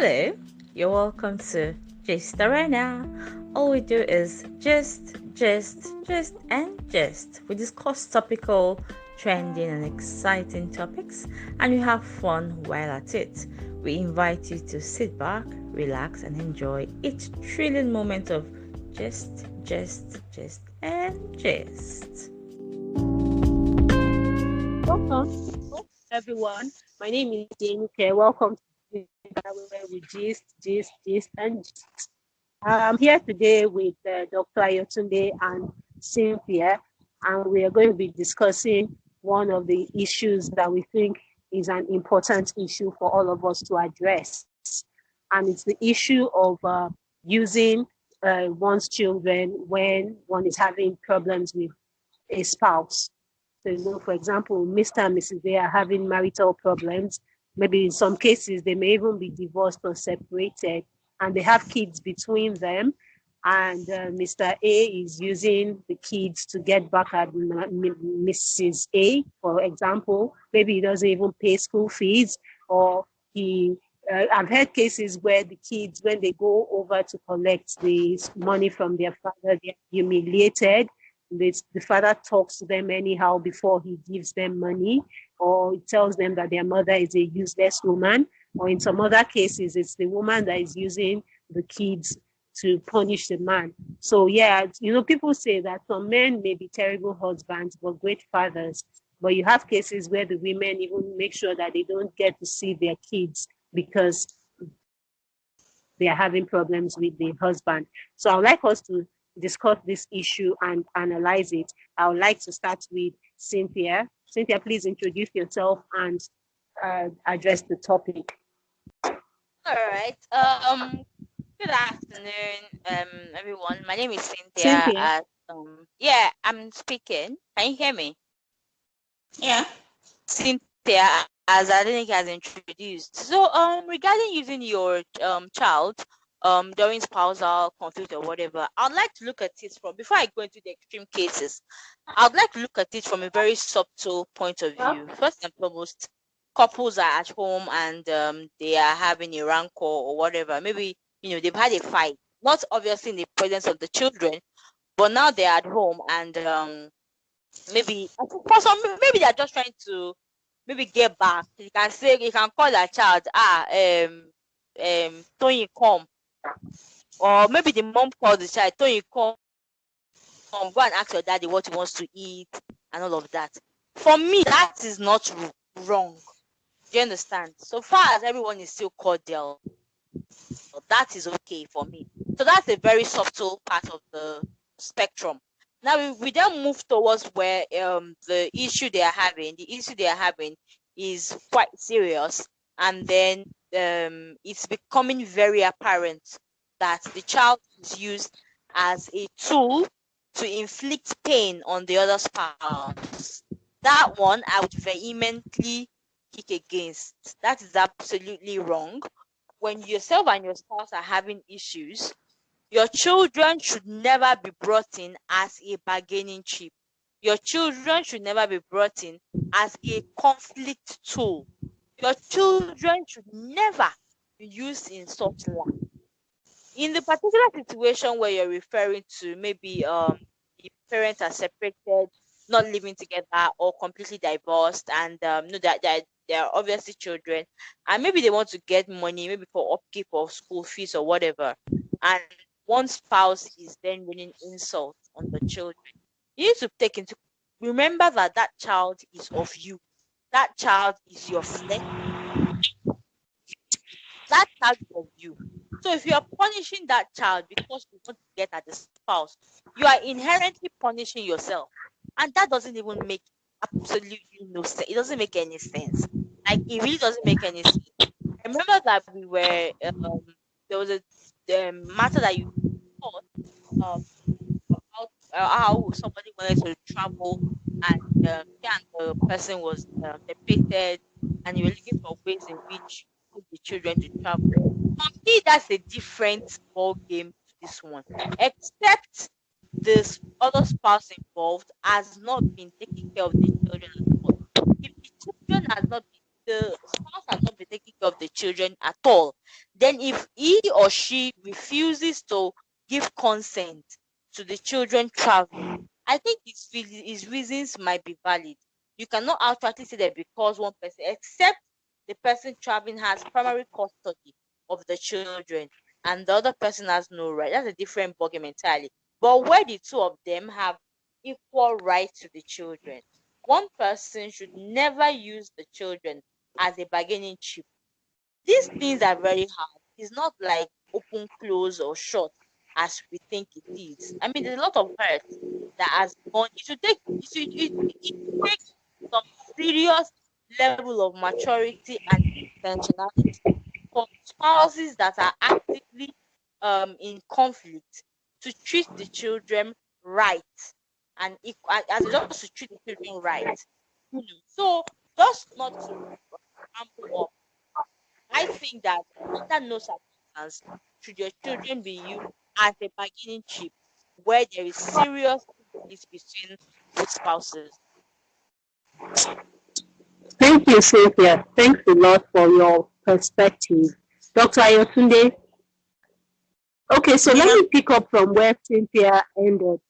Hello, you're welcome to Gist Arena. All we do is and gist. We discuss topical, trending, and exciting topics, and we have fun while at it. We invite you to sit back, relax, and enjoy each thrilling moment of and gist. Welcome, everyone. My name is Jennifer. Welcome to where we gist, and gist. I'm here today with Dr. Ayotunde and Cynthia, and we are going to be discussing one of the issues that we think is an important issue for all of us to address. And it's the issue of using one's children when one is having problems with a spouse. So, for example, Mr. and Mrs. they are having marital problems. Maybe in some cases, they may even be divorced or separated, and they have kids between them. And Mr. A is using the kids to get back at Mrs. A, for example. Maybe he doesn't even pay school fees, or I've heard cases where the kids, when they go over to collect the money from their father, they're humiliated. The father talks to them anyhow before he gives them money, or he tells them that their mother is a useless woman, or in some other cases, it's the woman that is using the kids to punish the man. So yeah, people say that some men may be terrible husbands, but great fathers. But you have cases where the women even make sure that they don't get to see their kids because they are having problems with the husband. So I would like us to discuss this issue and analyze it. I would like to start with Cynthia. Cynthia, please introduce yourself and address the topic. All right. Good afternoon, everyone. My name is Cynthia. Cynthia. I'm speaking. Can you hear me? Yeah. Cynthia, as I think has introduced. So, regarding using your child during spousal conflict or whatever, I'd like to look at it from, before I go into the extreme cases, I'd like to look at it from a very subtle point of view. First and foremost, couples are at home and they are having a rancor or whatever. Maybe, they've had a fight, not obviously in the presence of the children, but now they're at home and maybe they're just trying to maybe get back. You can call their child, Tony, come. Or maybe the mom calls the child, Tony, come, go and ask your daddy what he wants to eat and all of that. For me, that is not wrong. Do you understand? So far as everyone is still cordial, that is okay for me. So that's a very subtle part of the spectrum. Now we then move towards where the issue they are having is quite serious, and then it's becoming very apparent that the child is used as a tool to inflict pain on the other spouse. That one I would vehemently kick against. That is absolutely wrong. When yourself and your spouse are having issues, your children should never be brought in as a bargaining chip. Your children should never be brought in as a conflict tool. Your children should never be used in such light. In the particular situation where you're referring to, maybe the parents are separated, not living together, or completely divorced, and that they're obviously children, and maybe they want to get money, maybe for upkeep of school fees or whatever, and one spouse is then raining insults on the children. You need to remember that child is of you. That child is your flesh. That child is of you. So if you are punishing that child because you want to get at the spouse, you are inherently punishing yourself. And that doesn't even make absolutely no sense. It doesn't make any sense. Like, it really doesn't make any sense. I remember that we were, there was a matter that you thought about how somebody wanted to travel, and the person was separated, and you were looking for ways in which you put the children to travel. For me, that's a different ball game to this one. Except this other spouse involved has not been taking care of the children at all. If the children has not been, the spouse has not been taking care of the children at all, Then if he or she refuses to give consent to the children traveling, I think his reasons might be valid. You cannot outrightly say that because one person, except the person traveling has primary custody of the children and the other person has no right. That's a different ballgame entirely. But where the two of them have equal rights to the children, one person should never use the children as a bargaining chip. These things are very hard. It's not like open, close, or short as we think it is. I mean, there's a lot of hurt that has gone. It takes some serious level of maturity and intentionality for spouses that are actively in conflict to treat the children right and as just to treat the children right. So just not to ramble up, I think that under no circumstance should your children be used as a bargaining chip where there is serious conflict between both spouses. Thank you, Cynthia. Thanks a lot for your perspective. Dr. Ayotunde. Okay, so let me pick up from where Cynthia ended.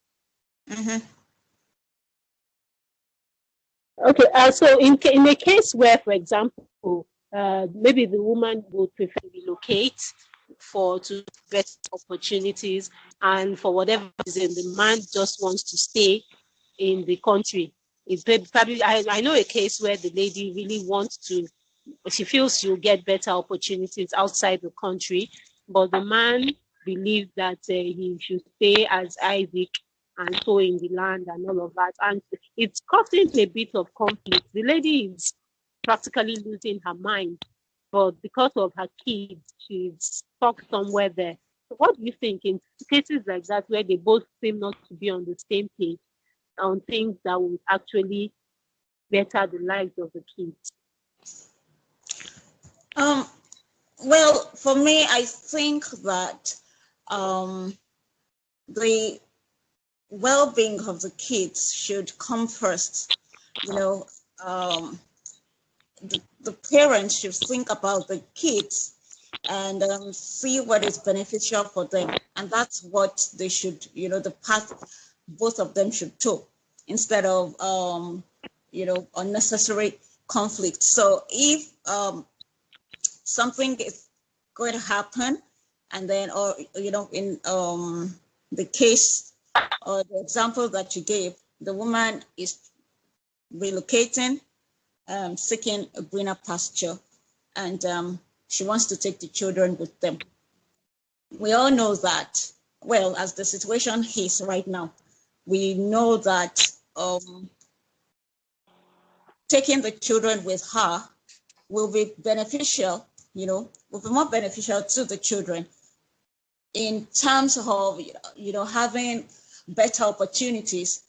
Okay, so in a case where, for example, maybe the woman would prefer to relocate to better opportunities, and for whatever reason, the man just wants to stay in the country. It's probably I know a case where the lady really wants to, she feels she'll get better opportunities outside the country, but the man believes that he should stay as Isaac and so in the land and all of that. And it's causing a bit of conflict. The lady is practically losing her mind, but because of her kids, she's stuck somewhere there. So what do you think in cases like that where they both seem not to be on the same page on things that would actually better the lives of the kids? Well, for me, I think that the well-being of the kids should come first. The parents should think about the kids and see what is beneficial for them, and that's what they should, the path both of them should take, instead of unnecessary conflict. So if something is going to happen, and then, or in the case or the example that you gave, the woman is relocating, seeking a greener pasture, and she wants to take the children with them. We all know that, well, as the situation is right now, we know that taking the children with her will be beneficial, will be more beneficial to the children in terms of, having better opportunities,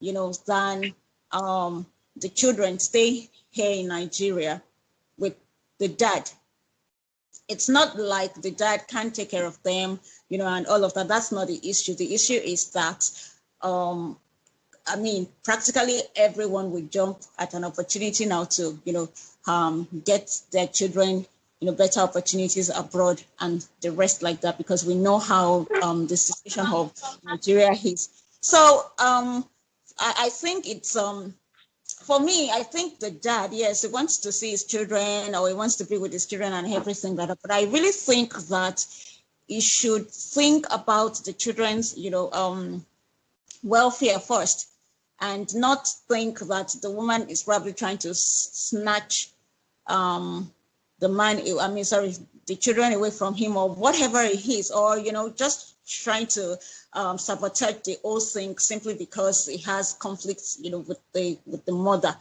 than the children stay here in Nigeria with the dad. It's not like the dad can't take care of them, and all of that. That's not the issue. The issue is that, practically everyone will jump at an opportunity now to, get their children, better opportunities abroad and the rest like that, because we know how the situation of Nigeria is. So I think it's, for me, I think the dad, yes, he wants to see his children, or he wants to be with his children and everything like that. But I really think that he should think about the children's, welfare first, and not think that the woman is probably trying to snatch the children away from him, or whatever it is, or, just trying to sabotage the whole thing simply because he has conflicts, with the mother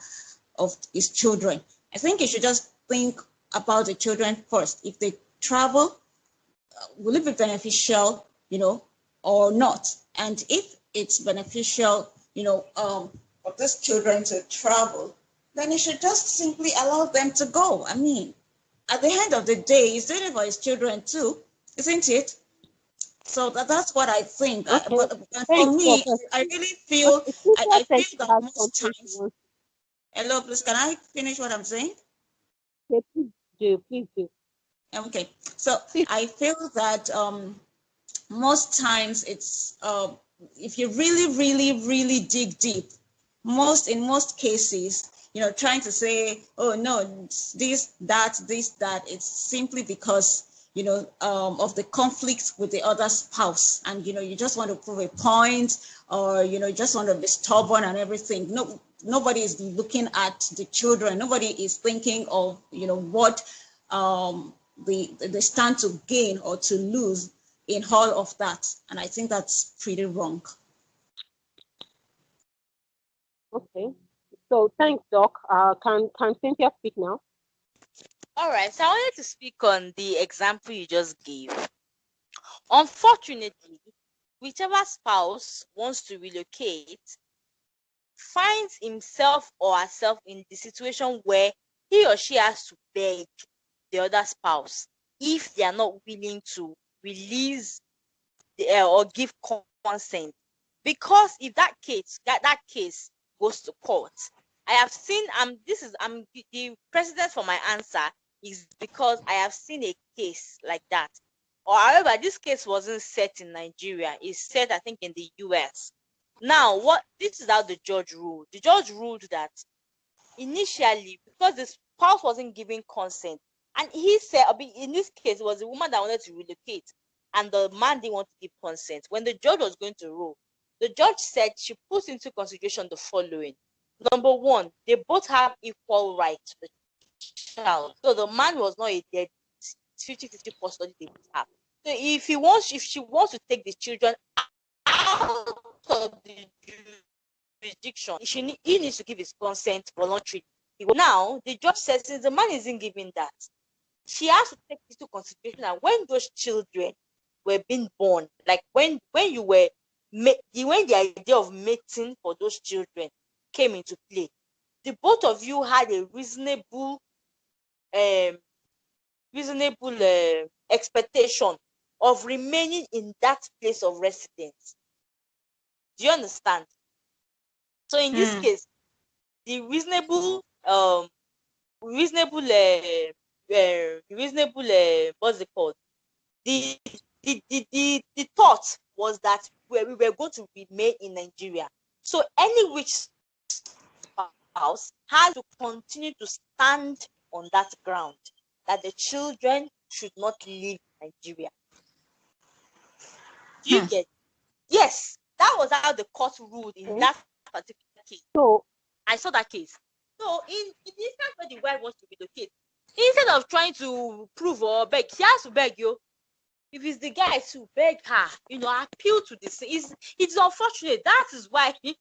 of his children. I think he should just think about the children first. If they travel, will it be beneficial, or not? And if it's beneficial, for these children to travel, then he should just simply allow them to go. I mean, at the end of the day, he's doing it for his children too, isn't it? So that's what I think. Okay. But for me, I really feel, I feel that most times. Hello, please, can I finish what I'm saying? Okay, please do. Okay, so I feel that most times it's if you really dig deep, in most cases, trying to say, oh no, this that, it's simply because of the conflict with the other spouse, and you just want to prove a point, or you just want to be stubborn and everything. No, nobody is looking at the children. Nobody is thinking of what they stand to gain or to lose in all of that. And I think that's pretty wrong. Okay. So thanks, Doc. Can Cynthia speak now? All right. So I wanted to speak on the example you just gave. Unfortunately, whichever spouse wants to relocate finds himself or herself in the situation where he or she has to beg the other spouse if they are not willing to release or give consent. Because if that case goes to court, I have seen the precedent for my answer is because I have seen a case like that. Or however, this case wasn't set in Nigeria, it's set I think in the US. Now, this is how the judge ruled. The judge ruled that initially, because the spouse wasn't giving consent, and he said, in this case, it was the woman that wanted to relocate, and the man didn't want to give consent. When the judge was going to rule, the judge said she puts into consideration the following. Number one, they both have equal right to the child. So the man was not a dead 50-50 custody they both have. So if she wants to take the children out of the jurisdiction, he needs to give his consent voluntarily. Now, the judge says since the man isn't giving that, she has to take into consideration that when those children were being born, like when the idea of mating for those children came into play, the both of you had a reasonable expectation of remaining in that place of residence. Do you understand? So in this case, the reasonable what's it called? The thought was that we were going to remain in Nigeria. So any which spouse has to continue to stand on that ground that the children should not leave Nigeria. Do you get? Yes, that was how the court ruled in that particular case. So I saw that case. So in the instance where the wife wants to relocate, instead of trying to prove or beg, she has to beg you. If it's the guy to beg her, appeal to this. It's unfortunate. That is why they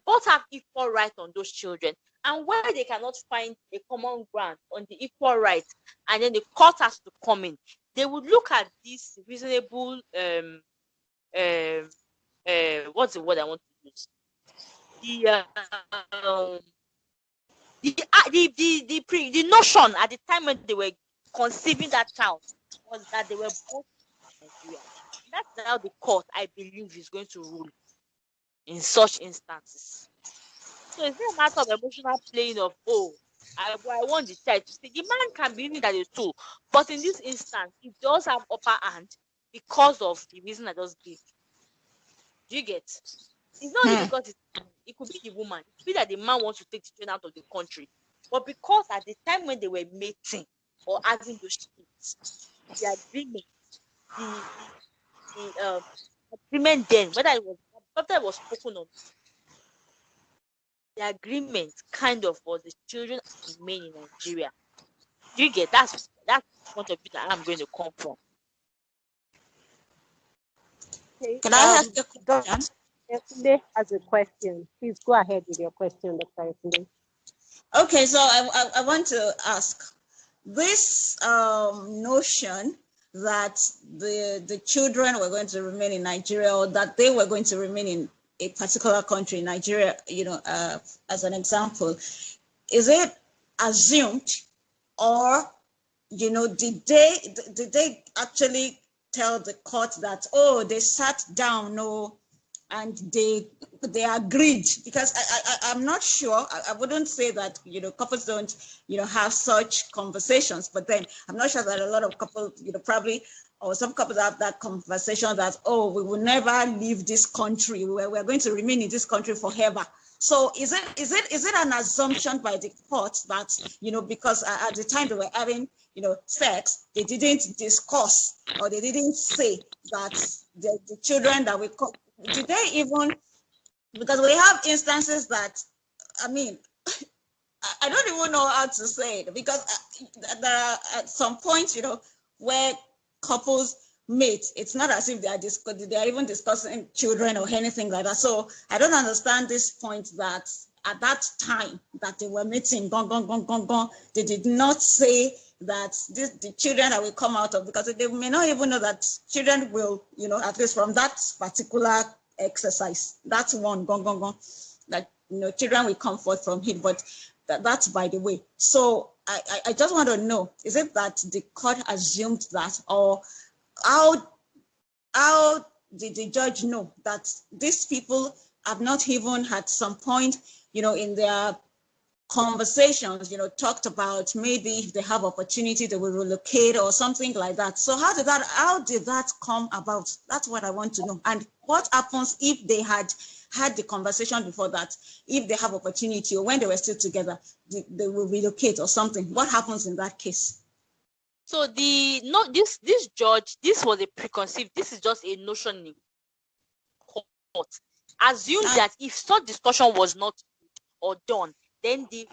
both have equal right on those children. And where they cannot find a common ground on the equal right, and then the court has to come in, they would look at this reasonable what's the word I want to use? The notion at the time when they were conceiving that child was that they were both in Nigeria. That's how the court, I believe, is going to rule in such instances. So it's not a matter of emotional playing of, I want the child to stay. The man can believe that it's true, but in this instance, it does have upper hand because of the reason I just gave. Do you get? It's not only because it could be the woman. It could be that the man wants to take the children out of the country. But because at the time when they were mating or having those kids, the agreement, the agreement then, whether it was spoken on, the agreement kind of was the children remain in Nigeria. Do you get? That's the point of view that I'm going to come from. Okay. Can I ask a question? Yesterday has a question. Please go ahead with your question, Dr. Yesterday. Okay, so I want to ask this notion that the children were going to remain in Nigeria, or that they were going to remain in a particular country, Nigeria, as an example, is it assumed, or did they actually tell the court that they sat down, and they agreed, because I'm not sure, I wouldn't say that, couples don't, have such conversations, but then I'm not sure that a lot of couples, probably, or some couples have that conversation that, oh, we will never leave this country, we're going to remain in this country forever. So is it an assumption by the court that, because at the time they were having, sex, they didn't discuss, or they didn't say that the children that we call, did they even, because we have instances that, I mean, I don't even know how to say it, because there are at some point, where couples mate, it's not as if they are even discussing children or anything like that. So I don't understand this point that at that time that they were meeting, they did not say that the children that will come out of, because they may not even know that children will, at least from that particular exercise, that's one, that, children will come forth from it, but that's by the way. So I just want to know, is it that the court assumed that, or how did the judge know that these people have not even at some point, in their conversations, talked about maybe if they have opportunity, they will relocate or something like that. So how did that come about? That's what I want to know. And what happens if they had the conversation before that, if they have opportunity, or when they were still together, they will relocate or something? What happens in that case? So this judge, this was a preconceived, this is just a notion in court. Assume that if such discussion was not or done, then the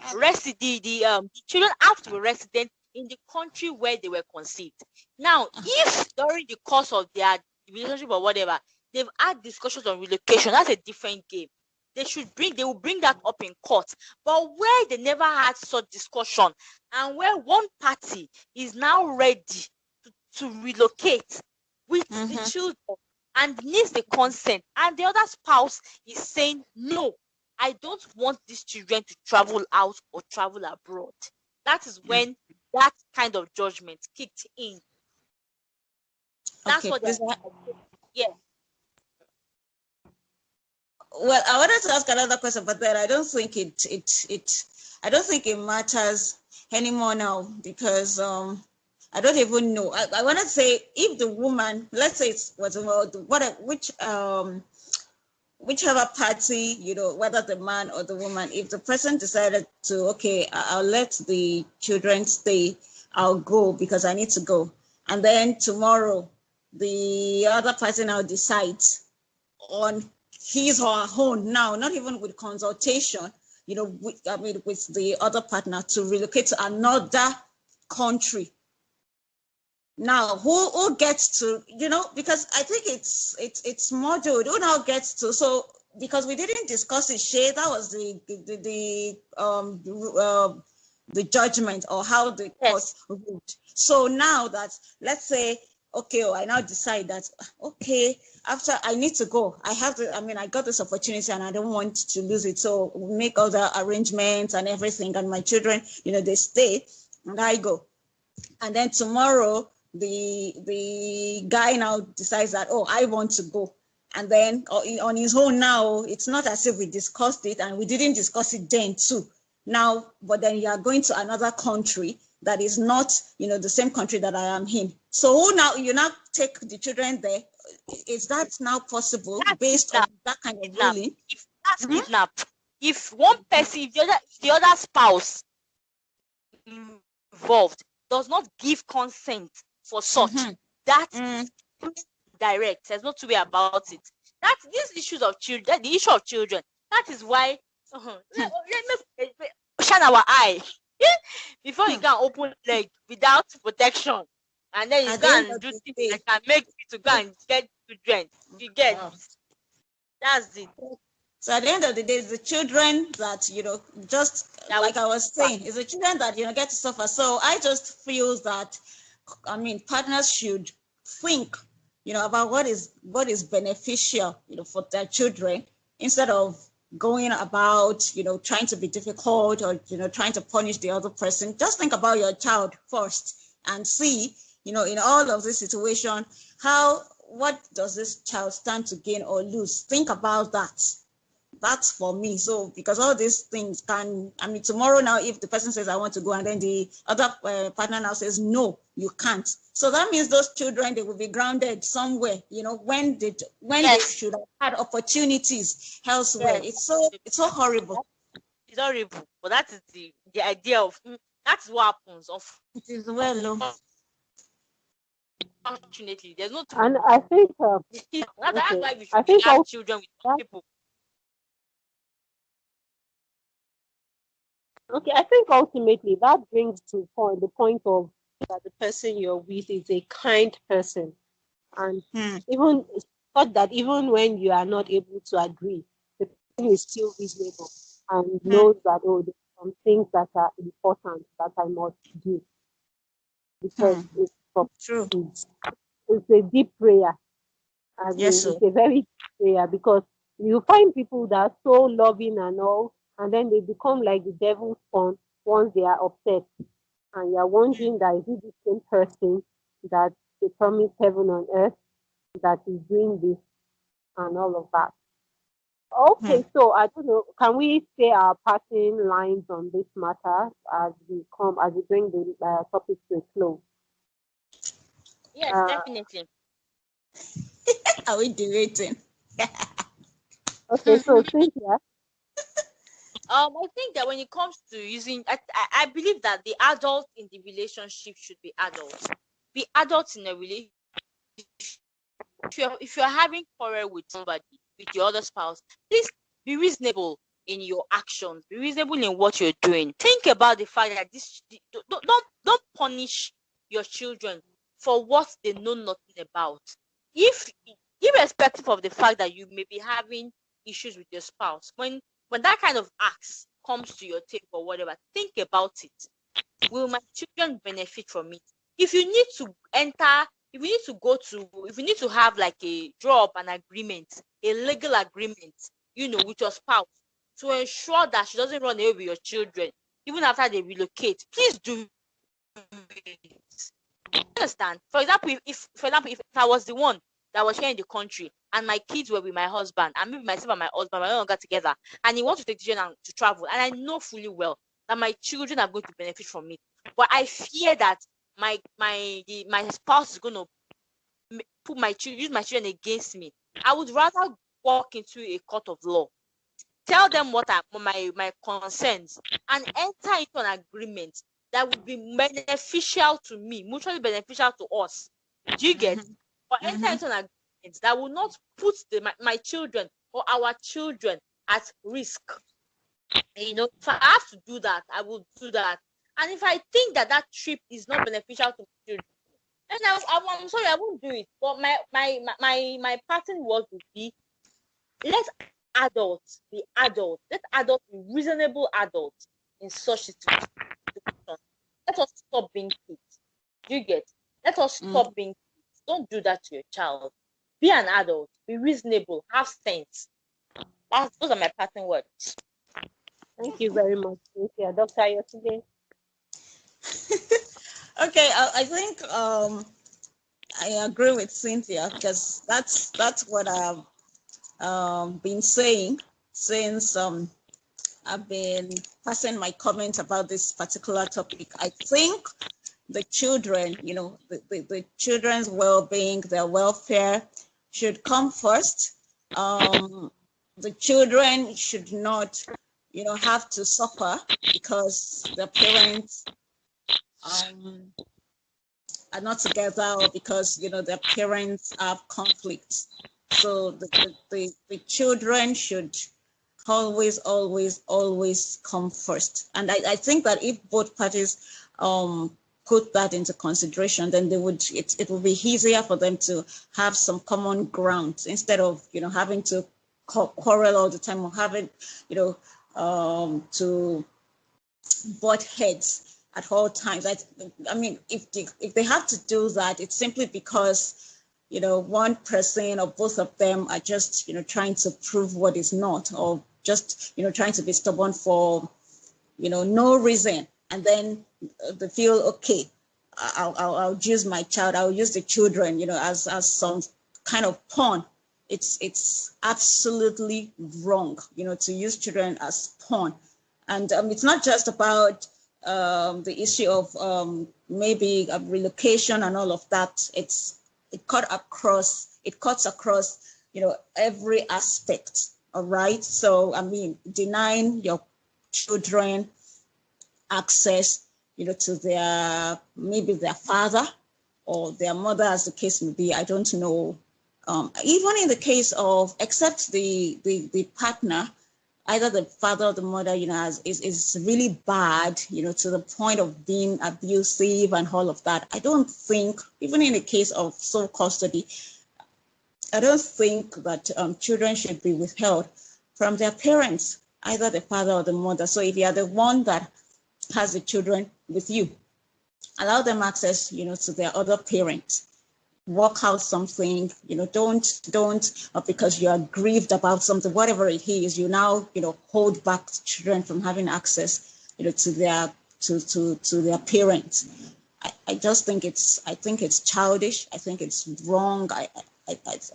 children have to be resident in the country where they were conceived. Now, if during the course of their relationship or whatever, they've had discussions on relocation, that's a different game. They will bring that up in court. But where they never had such discussion, and where one party is now ready to relocate with the children and needs the consent, and the other spouse is saying, no, I don't want these children to travel out or travel abroad, that is when that kind of judgment kicked in. That's what yeah. Well, I wanted to ask another question, but then I don't think it matters anymore now, because I don't even know. I want to say, if the woman, let's say it's whichever party, whether the man or the woman, if the person decided to, okay, I'll let the children stay, I'll go because I need to go, and then tomorrow the other person now decides on his or her own, now, not even with consultation, with the other partner, to relocate to another country. Now, who gets to, because I think it's modeled, who now gets to, so, because we didn't discuss it, Shay, that was the judgment, or how the court ruled. So now that, let's say, okay, I now decide that, okay, after I need to go, I got this opportunity and I don't want to lose it. So we make all the arrangements and everything, and my children, they stay, and I go. And then tomorrow, the guy now decides that, oh, I want to go. And then on his own now, it's not as if we discussed it, and we didn't discuss it then too. Now, but then you are going to another country that is not, the same country that I am in. So you now take the children there. Is that now possible based on that kind of ruling? If that's kidnap, if one person, if the other spouse involved does not give consent for such, that is direct. There's no two way about it. That's these issues of children, the issue of children. That is why let me shine our eye before you can open leg without protection, and then you can do things that can make you to go and get children. You get that's it. So at the end of the day, it's the children that, just like I was saying, it's the children that, get to suffer. So I just feel that, partners should think, about what is beneficial, for their children, instead of going about, trying to be difficult, or, trying to punish the other person. Just think about your child first and see, in all of this situation, how what does this child stand to gain or lose? Think about that. That's for me. So because all these things can, I mean, tomorrow now, if the person says I want to go and then the other partner now says no, you can't. So that means those children, they will be grounded somewhere, you know, when they should have had opportunities elsewhere. Yes. It's so horrible. It's horrible, but that is the idea of that's what happens. It is well. Unfortunately, there's no. And I think That's okay. why we I should think have also, children with people. okay, I think ultimately that brings to the point of that the person you're with is a kind person, and even thought that even when you are not able to agree, the person is still reasonable and knows that there's some things that are important that I must do because it's for True. It's a deep prayer. Yes, It's a very deep prayer because you find people that are so loving and all, and then they become like the devil's spawn once they are upset. And you're wondering that is it the same person that they promised heaven on earth that is doing this and all of that. Okay, so I don't know. Can we say our parting lines on this matter as we bring the topic to a close? Yes, definitely. Are we debating? Okay, so Cynthia. I think that when it comes to using, I believe that the adult in the relationship should be adults. Be adults in a relationship. If you're having quarrel with somebody, with your other spouse, please be reasonable in your actions. Be reasonable in what you're doing. Think about the fact that don't punish your children for what they know nothing about. If irrespective of the fact that you may be having issues with your spouse, when that kind of acts comes to your table or whatever, think about it. Will my children benefit from it? If you need to have like a draw up an agreement, a legal agreement, with your spouse to ensure that she doesn't run away with your children, even after they relocate, please do it. Understand? For example, if I was the one that was here in the country and my kids were with my husband and maybe myself and my husband were no longer together and he wants to take decision and to travel, and I know fully well that my children are going to benefit from it, but I fear that my spouse is going to use my children against me, I would rather walk into a court of law, tell them what are my concerns, and enter into an agreement that would be beneficial to me, mutually beneficial to us. Do you get? Or enter into an agreement that will not put my children or our children at risk. If I have to do that, I will do that. And if I think that trip is not beneficial to my children, then I'm sorry, I won't do it. But my parting word would be: let adults be adults. Let adults be reasonable adults in such situations. Let us stop being kids. Do you get? Let us stop being kids. Don't do that to your child. Be an adult. Be reasonable. Have sense. Those are my parting words. Thank you very much, Cynthia. Dr. Ayotunde. Okay, I think I agree with Cynthia because that's what I've been saying since I've been passing my comments about this particular topic. I think the children, the children's well-being, their welfare should come first. The children should not, have to suffer because their parents are not together or because, their parents have conflicts. So the children should always come first. And I think that if both parties put that into consideration, then it will be easier for them to have some common ground instead of, having to quarrel all the time or having, to butt heads at all times. I mean, if they have to do that, it's simply because, one person or both of them are just, trying to prove what is not, or just, trying to be stubborn for, no reason. And then they feel, okay, I'll use my child, I'll use the children, as some kind of pawn. It's absolutely wrong, to use children as pawn. And it's not just about the issue of maybe relocation and all of that. It cuts across, every aspect. All right. So, denying your children access, to maybe their father or their mother, as the case may be. I don't know. Even in the case of, except the partner, either the father or the mother, is really bad, to the point of being abusive and all of that. I don't think, even in the case of sole custody, I don't think that children should be withheld from their parents, either the father or the mother. So if you are the one that has the children with you, allow them access, to their other parents. Work out something, don't because you are grieved about something, whatever it is, you now, hold back children from having access, to their parents. I just think it's childish. I think it's wrong. I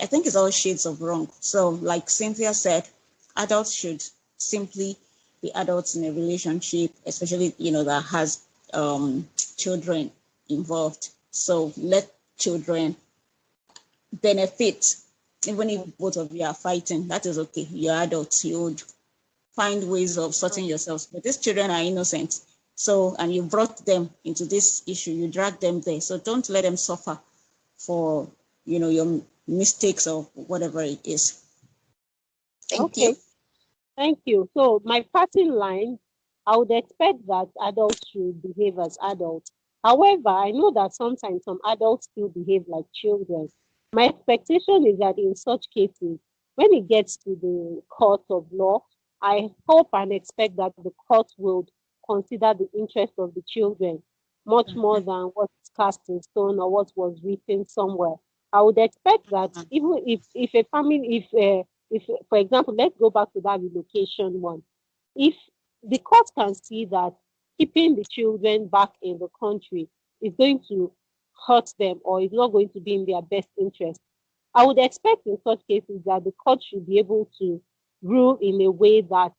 think it's all shades of wrong. So like Cynthia said, adults should simply be adults in a relationship, especially, that has children involved. So let children benefit, even if both of you are fighting. That is okay. You're adults. You would find ways of sorting yourselves. But these children are innocent. So, and you brought them into this issue. You dragged them there. So don't let them suffer for, your mistakes or whatever it is. Thank you. Thank you. So my parting line, I would expect that adults should behave as adults. However, I know that sometimes some adults still behave like children. My expectation is that in such cases, when it gets to the court of law, I hope and expect that the court will consider the interest of the children much more than what's cast in stone or what was written somewhere. I would expect that even if a family, if for example, let's go back to that relocation one. If the court can see that keeping the children back in the country is going to hurt them or is not going to be in their best interest, I would expect in such cases that the court should be able to rule in a way that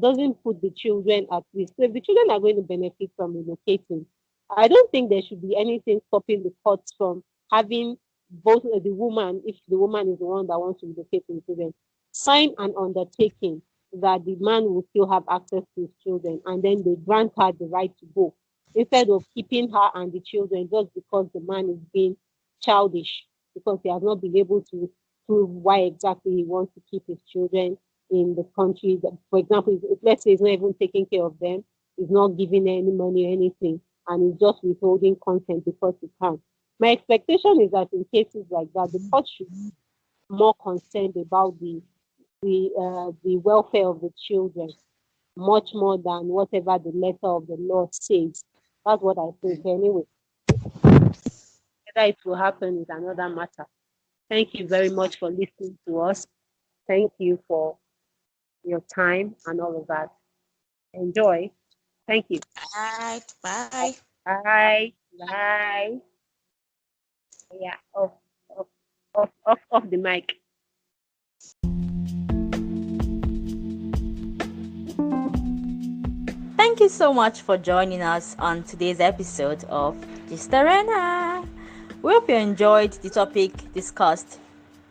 doesn't put the children at risk. So if the children are going to benefit from relocating, I don't think there should be anything stopping the courts from having both the woman, if the woman is the one that wants to relocate the children, sign an undertaking that the man will still have access to his children, and then they grant her the right to go, instead of keeping her and the children just because the man is being childish, because he has not been able to prove why exactly he wants to keep his children in the country. That, for example, if, let's say he's not even taking care of them, he's not giving any money or anything, and he's just withholding consent because he can. My expectation is that in cases like that, the court should be more concerned about the welfare of the children, much more than whatever the letter of the law says. That's what I think anyway. Whether it will happen is another matter. Thank you very much for listening to us. Thank you for your time and all of that. Enjoy. Thank you. Bye. Bye. Bye. Bye. Yeah, off the mic. Thank you so much for joining us on today's episode of Gist Arena. We hope you enjoyed the topic discussed.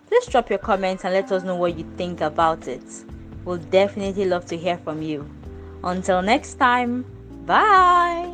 Please drop your comments and let us know what you think about it. We'll definitely love to hear from you. Until next time, bye!